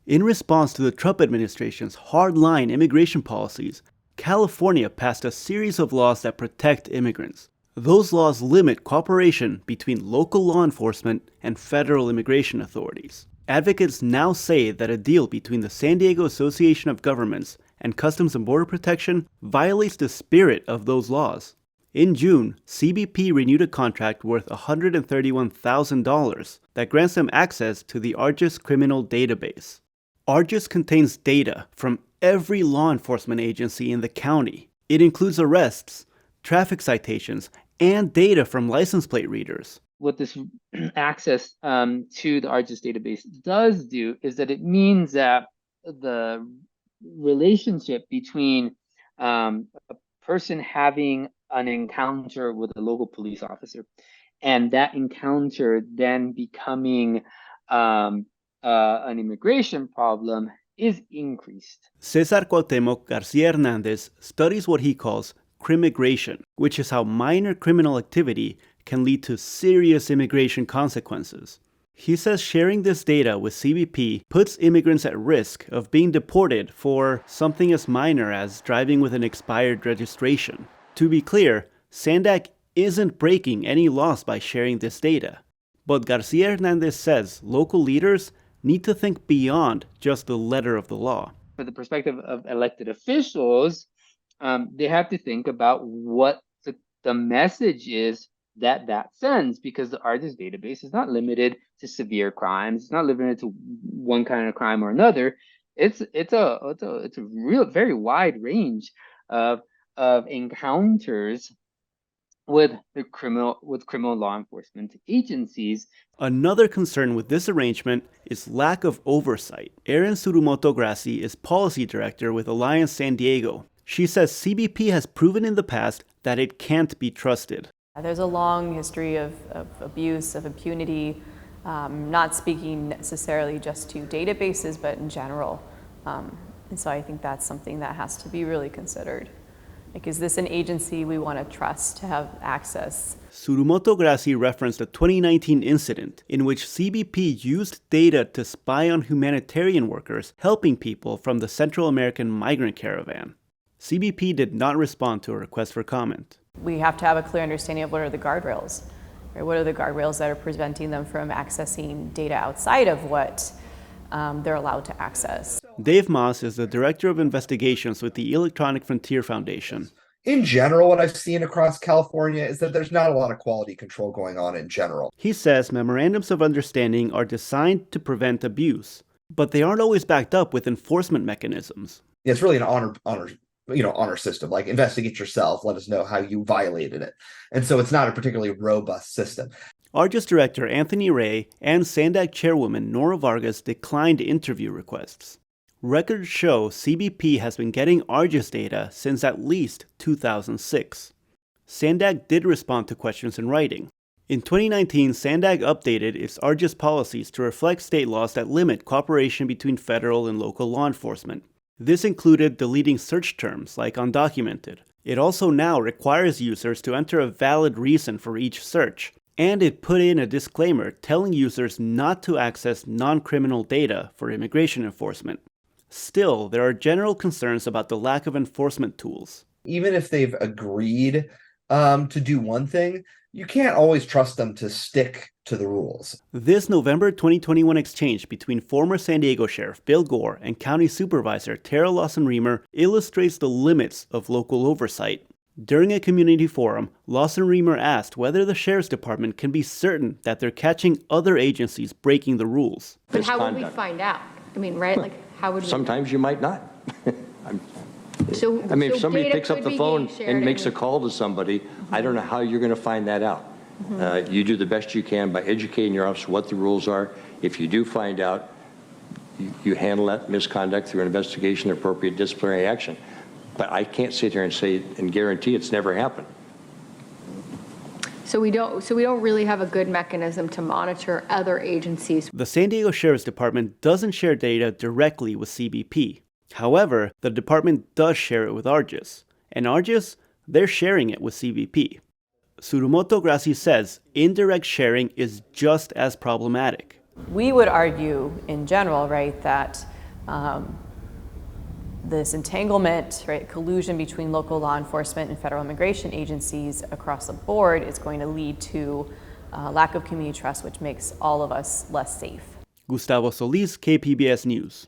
In response to the Trump administration's hardline immigration policies, California passed a series of laws that protect immigrants. Those laws limit cooperation between local law enforcement and federal immigration authorities. Advocates now say that a deal between the San Diego Association of Governments and Customs and Border Protection violates the spirit of those laws. In June, CBP renewed a contract worth $131,000 that grants them access to the ARGIS criminal database. ARGIS contains data from every law enforcement agency in the county. It includes arrests, traffic citations, and data from license plate readers. What this access to the ARGIS database does do is that it means that the relationship between a person having an encounter with a local police officer and that encounter then becoming an immigration problem is increased. Cesar Cuauhtemoc Garcia Hernandez studies what he calls crimmigration, which is how minor criminal activity can lead to serious immigration consequences. He says sharing this data with CBP puts immigrants at risk of being deported for something as minor as driving with an expired registration. To be clear, SANDAG isn't breaking any laws by sharing this data. But Garcia Hernandez says local leaders need to think beyond just the letter of the law. For the perspective of elected officials, they have to think about what the message is that sends, because the ARGIS database is not limited to severe crimes. It's not limited to one kind of crime or another. It's a real very wide range of encounters with criminal law enforcement agencies. Another concern with this arrangement is lack of oversight. Erin Tsurumoto Grassi is policy director with Alliance San Diego. She says CBP has proven in the past that it can't be trusted. There's a long history of abuse, of impunity, not speaking necessarily just to databases, but in general. And so I think that's something that has to be really considered. Like, is this an agency we want to trust to have access? Tsurumoto Grassi referenced a 2019 incident in which CBP used data to spy on humanitarian workers helping people from the Central American migrant caravan. CBP did not respond to a request for comment. We have to have a clear understanding of what are the guardrails, right? What are the guardrails that are preventing them from accessing data outside of what they're allowed to access. Dave Moss is the Director of Investigations with the Electronic Frontier Foundation. In general, what I've seen across California is that there's not a lot of quality control going on in general. He says memorandums of understanding are designed to prevent abuse, but they aren't always backed up with enforcement mechanisms. It's really an honor system, like investigate yourself, let us know how you violated it. And so it's not a particularly robust system. ARGIS Director Anthony Ray and SANDAG Chairwoman Nora Vargas declined interview requests. Records show CBP has been getting ARGIS data since at least 2006. SANDAG did respond to questions in writing. In 2019, SANDAG updated its ARGIS policies to reflect state laws that limit cooperation between federal and local law enforcement. This included deleting search terms like undocumented. It also now requires users to enter a valid reason for each search, and it put in a disclaimer telling users not to access non-criminal data for immigration enforcement. Still, there are general concerns about the lack of enforcement tools. Even if they've agreed to do one thing, you can't always trust them to stick to the rules. This November 2021 exchange between former San Diego Sheriff Bill Gore and County Supervisor Tara Lawson-Remer illustrates the limits of local oversight. During a community forum, Lawson-Remer asked whether the Sheriff's Department can be certain that they're catching other agencies breaking the rules. But how would we find out? I mean, right? Like, how would we? Sometimes you might not. If somebody picks up the phone and makes a call to somebody, I don't know how you're going to find that out. You do the best you can by educating your officer what the rules are. If you do find out, you handle that misconduct through an investigation, appropriate disciplinary action. But I can't sit here and say and guarantee it's never happened. So we don't really have a good mechanism to monitor other agencies. The San Diego Sheriff's Department doesn't share data directly with CBP. However, the department does share it with ARGIS. And ARGIS, they're sharing it with CBP. Tsurumoto Grassi says indirect sharing is just as problematic. We would argue in general, right, that This entanglement, right, collusion between local law enforcement and federal immigration agencies across the board is going to lead to lack of community trust, which makes all of us less safe. Gustavo Solis, KPBS News.